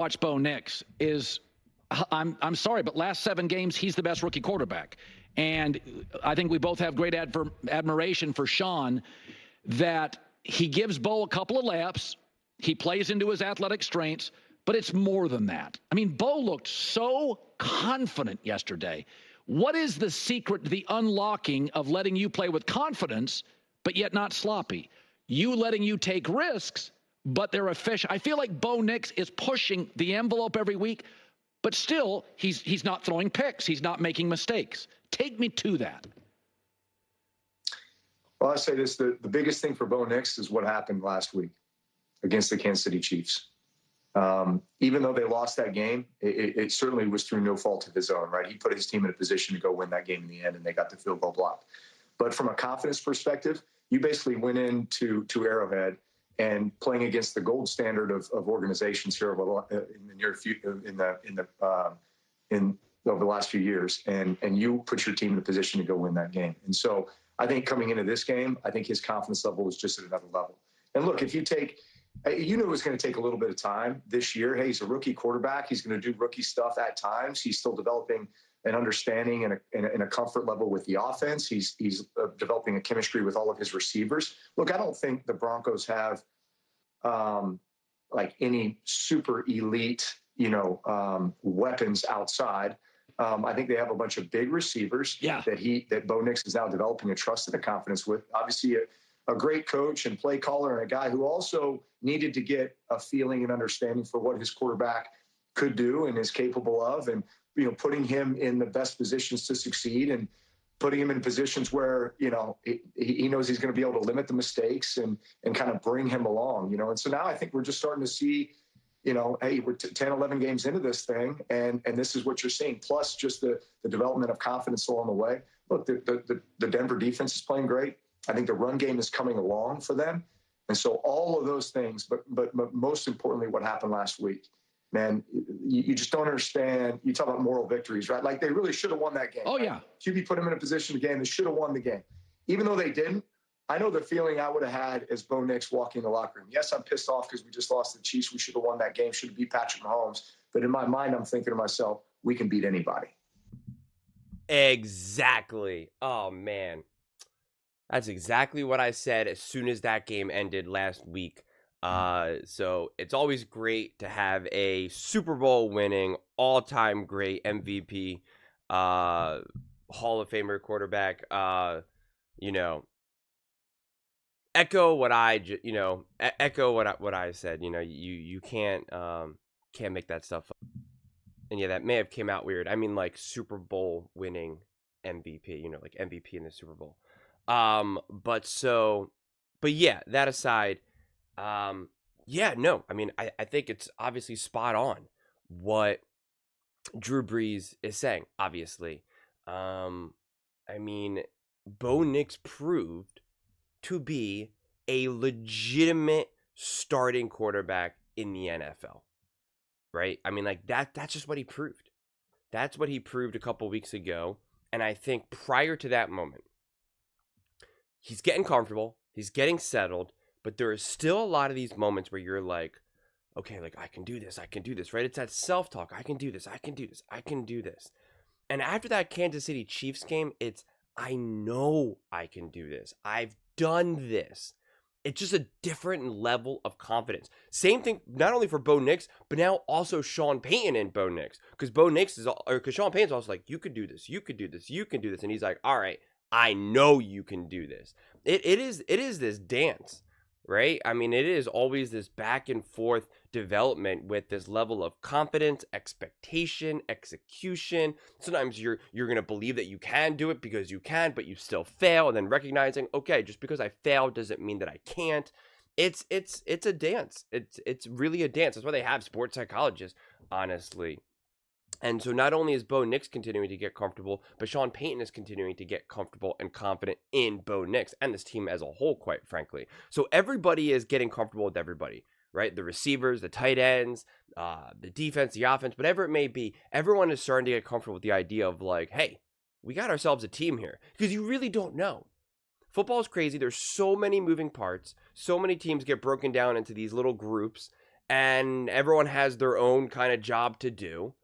watch Bo Nix is, I'm sorry, but last 7 games, he's the best rookie quarterback. And I think we both have great admiration for Sean, that he gives Bo a couple of laps. He plays into his athletic strengths, but it's more than that. I mean, Bo looked so confident yesterday. What is the secret to the unlocking of letting you play with confidence, but yet not sloppy? You letting you take risks, but they're efficient. I feel like Bo Nix is pushing the envelope every week, but still, he's not throwing picks. He's not making mistakes. Take me to that. Well, I say this, the biggest thing for Bo Nix is what happened last week against the Kansas City Chiefs. Even though they lost that game, it certainly was through no fault of his own, right? He put his team in a position to go win that game in the end, and they got the field goal blocked. But from a confidence perspective, you basically went into Arrowhead and playing against the gold standard of organizations here in the near future, over the last few years, and you put your team in a position to go win that game. And so I think coming into this game, I think his confidence level was just at another level. And look, if you take, you knew it was going to take a little bit of time this year. Hey, he's a rookie quarterback. He's going to do rookie stuff at times. He's still developing an understanding and a comfort level with the offense. He's developing a chemistry with all of his receivers. Look, I don't think the Broncos have like any super elite, weapons outside. I think they have a bunch of big receivers that Bo Nix is now developing a trust and a confidence with. Obviously, a great coach and play caller, and a guy who also needed to get a feeling and understanding for what his quarterback could do and is capable of, and putting him in the best positions to succeed, and putting him in positions where he knows he's going to be able to limit the mistakes and kind of bring him along. And so now I think we're just starting to see, hey, we're 10, 11 games into this thing, and this is what you're seeing. Plus just the development of confidence along the way. Look, the Denver defense is playing great. I think the run game is coming along for them. And so all of those things, but most importantly, what happened last week, man, you just don't understand. You talk about moral victories, right? Like, they really should have won that game. Oh, yeah. QB put them in a position to game. They should have won the game. Even though they didn't, I know the feeling I would have had as Bo Nix walking in the locker room. Yes, I'm pissed off because we just lost to the Chiefs. We should have won that game. Should have beat Patrick Mahomes. But in my mind, I'm thinking to myself, we can beat anybody. Exactly. Oh, man. That's exactly what I said as soon as that game ended last week. So it's always great to have a Super Bowl winning, all-time great MVP, Hall of Famer quarterback, echo what I said. You can't make that stuff up. And yeah, that may have came out weird. I mean, like, Super Bowl winning MVP, like MVP in the Super Bowl. But yeah, that aside, I mean, I think it's obviously spot on what Drew Brees is saying, obviously. I mean, Bo Nix proved to be a legitimate starting quarterback in the NFL, right? I mean, like, that's just what he proved. That's what he proved a couple weeks ago. And I think prior to that moment, he's getting comfortable, he's getting settled, but there are still a lot of these moments where you're like, okay, like, I can do this, right? It's that self-talk. I can do this. And after that Kansas City Chiefs game, it's, I know I can do this. I've done this. It's just a different level of confidence. Same thing, not only for Bo Nix, but now also Sean Payton and Bo Nix. Because Sean Payton's also like, you could do this. And he's like, all right, I know you can do this. It is this dance, right? I mean, it is always this back and forth development with this level of confidence, expectation, execution. Sometimes you're going to believe that you can do it because you can, but you still fail, and then recognizing, okay, just because I failed doesn't mean that I can't. It's a dance. It's really a dance. That's why they have sports psychologists, honestly. And so not only is Bo Nix continuing to get comfortable, but Sean Payton is continuing to get comfortable and confident in Bo Nix and this team as a whole, quite frankly. So everybody is getting comfortable with everybody, right? The receivers, the tight ends, the defense, the offense, whatever it may be. Everyone is starting to get comfortable with the idea of like, hey, we got ourselves a team here. Because you really don't know. Football is crazy. There's so many moving parts. So many teams get broken down into these little groups. and everyone has their own kind of job to do,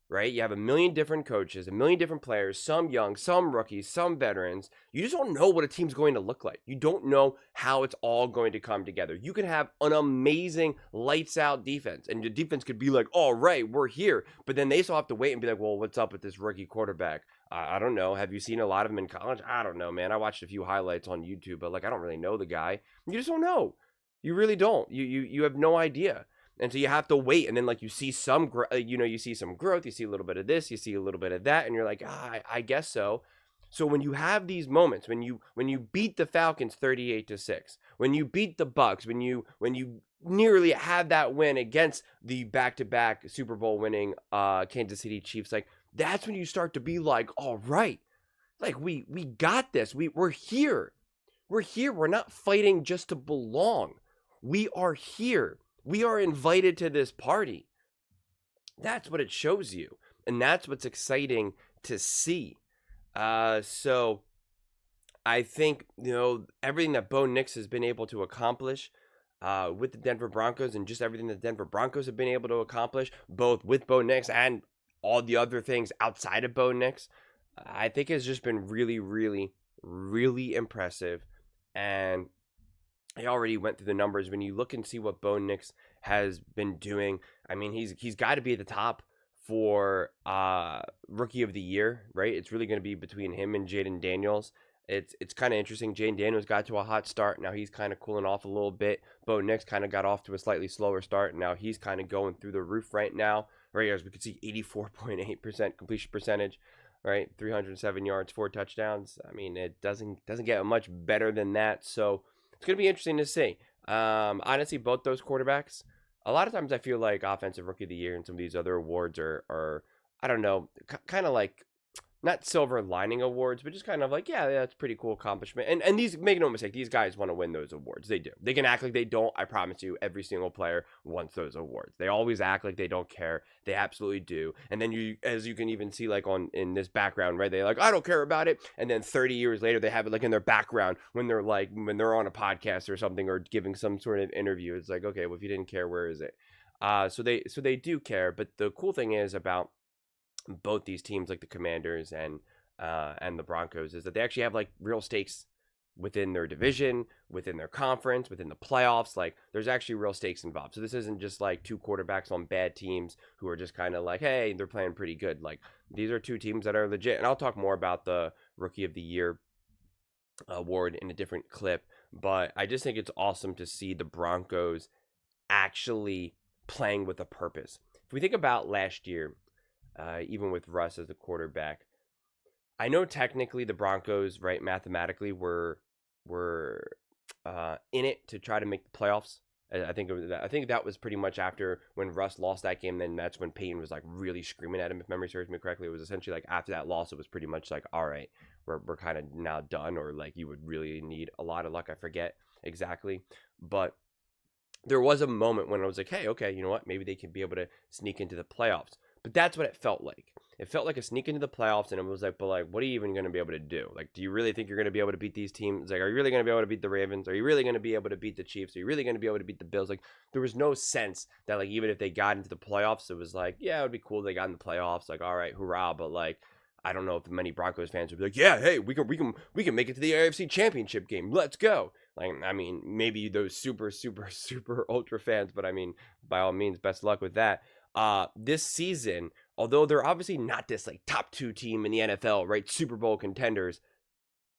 right? You have a million different coaches, a million different players, some young, some rookies, some veterans. You just don't know what a team's going to look like. You don't know how it's all going to come together. You can have an amazing lights out defense, and the defense could be like, all right, we're here. But then they still have to wait and be like, well, what's up with this rookie quarterback? I don't know. Have you seen a lot of him in college? I don't know, man. I watched a few highlights on YouTube, but like, I don't really know the guy. You just don't know. You really don't. You have no idea. And so you have to wait, and then like you see some, you see some growth, you see a little bit of this, you see a little bit of that, and you're like, I guess so. So when you have these moments, when you beat the Falcons 38-6, when you beat the Bucks, when you nearly have that win against the back-to-back Super Bowl winning Kansas City Chiefs, like that's when you start to be like, all right, like we got this, we're here, we're not fighting just to belong, we are here. We are invited to this party. That's what it shows you. And that's what's exciting to see. So I think, everything that Bo Nix has been able to accomplish with the Denver Broncos, and just everything that the Denver Broncos have been able to accomplish, both with Bo Nix and all the other things outside of Bo Nix, I think has just been really, really, really impressive. And I already went through the numbers. When you look and see what Bo Nix has been doing, I mean, he's got to be at the top for Rookie of the Year, right? It's really going to be between him and Jaden Daniels. It's kind of interesting. Jaden Daniels got to a hot start. Now he's kind of cooling off a little bit. Bo Nix kind of got off to a slightly slower start. Now he's kind of going through the roof right now. Right, as we can see, 84.8% completion percentage. Right, 307 yards, 4 touchdowns. I mean, it doesn't get much better than that. So it's going to be interesting to see. Honestly, both those quarterbacks, a lot of times I feel like Offensive Rookie of the Year and some of these other awards are I don't know, kind of like not silver lining awards, but just kind of like, yeah, that's pretty cool accomplishment. And these, make no mistake, these guys want to win those awards. They do. They can act like they don't. I promise you, every single player wants those awards. They always act like they don't care. They absolutely do. And then as you can even see, like in this background, right? They're like, I don't care about it. And then 30 years later, they have it like in their background when they're on a podcast or something or giving some sort of interview. It's like, okay, well, if you didn't care, where is it? So they do care. But the cool thing is about both these teams, like the Commanders and the Broncos, is that they actually have like real stakes within their division, within their conference, within the playoffs. Like there's actually real stakes involved. So this isn't just like two quarterbacks on bad teams who are just kind of like, hey, they're playing pretty good. Like these are two teams that are legit. And I'll talk more about the Rookie of the Year award in a different clip. But I just think it's awesome to see the Broncos actually playing with a purpose. If we think about last year, even with Russ as the quarterback, I know technically the Broncos, right, mathematically were in it to try to make the playoffs. I think that was pretty much after when Russ lost that game. Then that's when Peyton was like really screaming at him. If memory serves me correctly, it was essentially like after that loss, it was pretty much like, all right, we're kind of now done, or like you would really need a lot of luck. I forget exactly, but there was a moment when I was like, hey, okay, you know what? Maybe they can be able to sneak into the playoffs. But that's what it felt like. It felt like a sneak into the playoffs, and it was like, but like, what are you even going to be able to do? Like, do you really think you're going to be able to beat these teams? Like, are you really going to be able to beat the Ravens? Are you really going to be able to beat the Chiefs? Are you really going to be able to beat the Bills? Like, there was no sense that like, even if they got into the playoffs, it was like, yeah, it would be cool they got in the playoffs. Like, all right, hurrah. But like, I don't know if many Broncos fans would be like, yeah, hey, we can make it to the AFC Championship game. Let's go. Like, I mean, maybe those super, super, super ultra fans, but I mean, by all means, best luck with that. This season, although they're obviously not this like top 2 team in the NFL, right? Super Bowl contenders,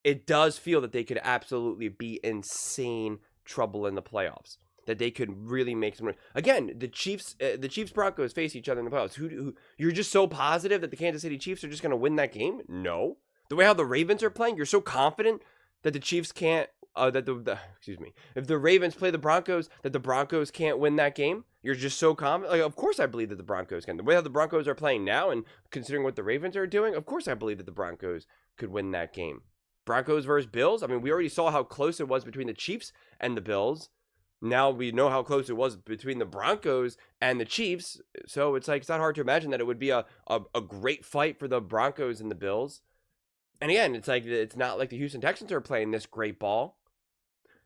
it does feel that they could absolutely be insane trouble in the playoffs. That they could really make some. Again, the Chiefs Broncos face each other in the playoffs. Who you're just so positive that the Kansas City Chiefs are just going to win that game? No. The way how the Ravens are playing, you're so confident that the Chiefs can't. If the Ravens play the Broncos, that the Broncos can't win that game. You're just so confident. Like, of course I believe that the Broncos can. The way how the Broncos are playing now, and considering what the Ravens are doing, of course I believe that the Broncos could win that game. Broncos versus Bills. I mean, we already saw how close it was between the Chiefs and the Bills. Now we know how close it was between the Broncos and the Chiefs. So it's like, it's not hard to imagine that it would be a great fight for the Broncos and the Bills. And again, it's like, it's not like the Houston Texans are playing this great ball.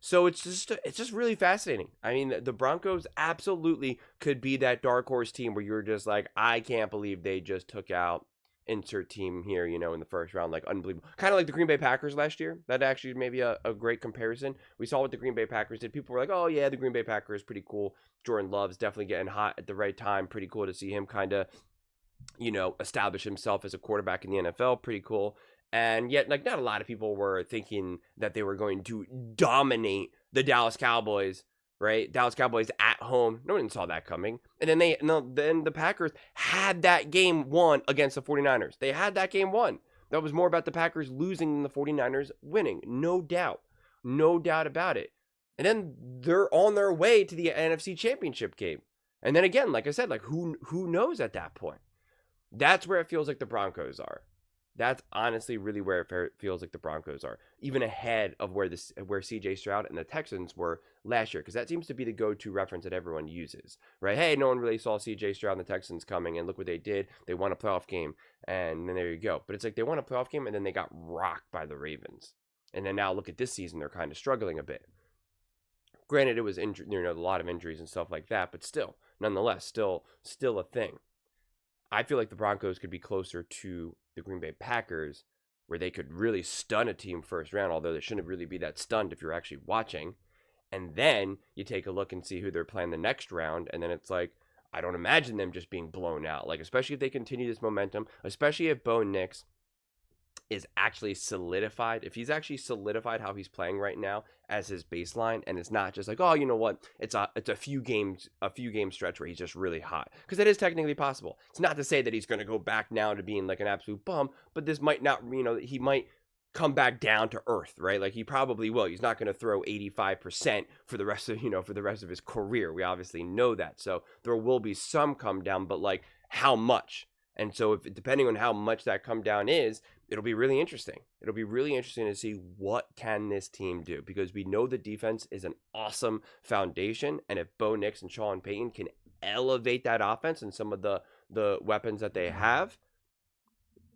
So it's just really fascinating. I mean, the Broncos absolutely could be that dark horse team where you're just like, I can't believe they just took out insert team here, in the first round. Like, unbelievable. Kind of like the Green Bay Packers last year. That actually may be a great comparison. We saw what the Green Bay Packers did. People were like, oh yeah, the Green Bay Packers, pretty cool. Jordan Love's definitely getting hot at the right time. Pretty cool to see him kind of, establish himself as a quarterback in the NFL. Pretty cool. And yet, like, not a lot of people were thinking that they were going to dominate the Dallas Cowboys, right? Dallas Cowboys at home. No one saw that coming. And then the Packers had that game won against the 49ers. They had that game won. That was more about the Packers losing than the 49ers winning. No doubt. No doubt about it. And then they're on their way to the NFC Championship game. And then again, like I said, like who knows at that point? That's where it feels like the Broncos are. That's honestly really where it feels like the Broncos are, even ahead of where CJ Stroud and the Texans were last year, because that seems to be the go-to reference that everyone uses, right? Hey, no one really saw CJ Stroud and the Texans coming, and look what they did. They won a playoff game, and then there you go. But it's like they won a playoff game, and then they got rocked by the Ravens. And then now look at this season, they're kind of struggling a bit. Granted, it was a lot of injuries and stuff like that, but still, nonetheless, still a thing. I feel like the Broncos could be closer to the Green Bay Packers, where they could really stun a team first round, although they shouldn't really be that stunned if you're actually watching. And then you take a look and see who they're playing the next round, and then it's like, I don't imagine them just being blown out. Like, especially if they continue this momentum, especially if Bo Nix is actually solidified, if he's actually solidified how he's playing right now as his baseline, and it's not just like, oh, you know what, it's a few game stretch where he's just really hot, because that is technically possible. It's not to say that he's going to go back now to being like an absolute bum, but this might not, he might come back down to earth, right? Like, he probably will. He's not going to throw 85% for the rest of his career. We obviously know that. So there will be some come down, but like, how much? And so depending on how much that come down is, it'll be really interesting. It'll be really interesting to see what can this team do, because we know the defense is an awesome foundation. And if Bo Nix and Sean Payton can elevate that offense and some of the weapons that they have,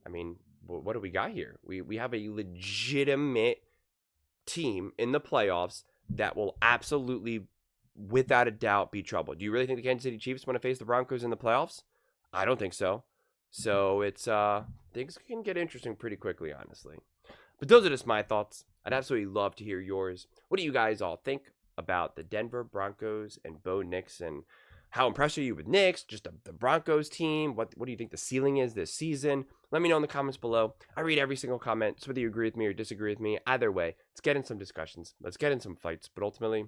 I mean, what do we got here? We have a legitimate team in the playoffs that will absolutely, without a doubt, be trouble. Do you really think the Kansas City Chiefs want to face the Broncos in the playoffs? I don't think so. So it's things can get interesting pretty quickly, honestly. But those are just my thoughts. I'd absolutely love to hear yours. What do you guys all think about the Denver Broncos and Bo Nix, and how impressed are you with Nix? Just the Broncos team. What do you think the ceiling is this season? Let me know in the comments below. I read every single comment, so whether you agree with me or disagree with me, either way, let's get in some discussions. Let's get in some fights. But ultimately,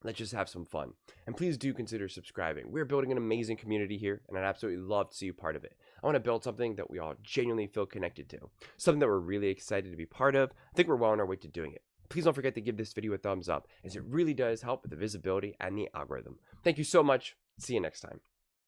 let's just have some fun. And please do consider subscribing. We're building an amazing community here, and I'd absolutely love to see you part of it. I want to build something that we all genuinely feel connected to, something that we're really excited to be part of. I think we're well on our way to doing it. Please don't forget to give this video a thumbs up, as it really does help with the visibility and the algorithm. Thank you so much. See you next time.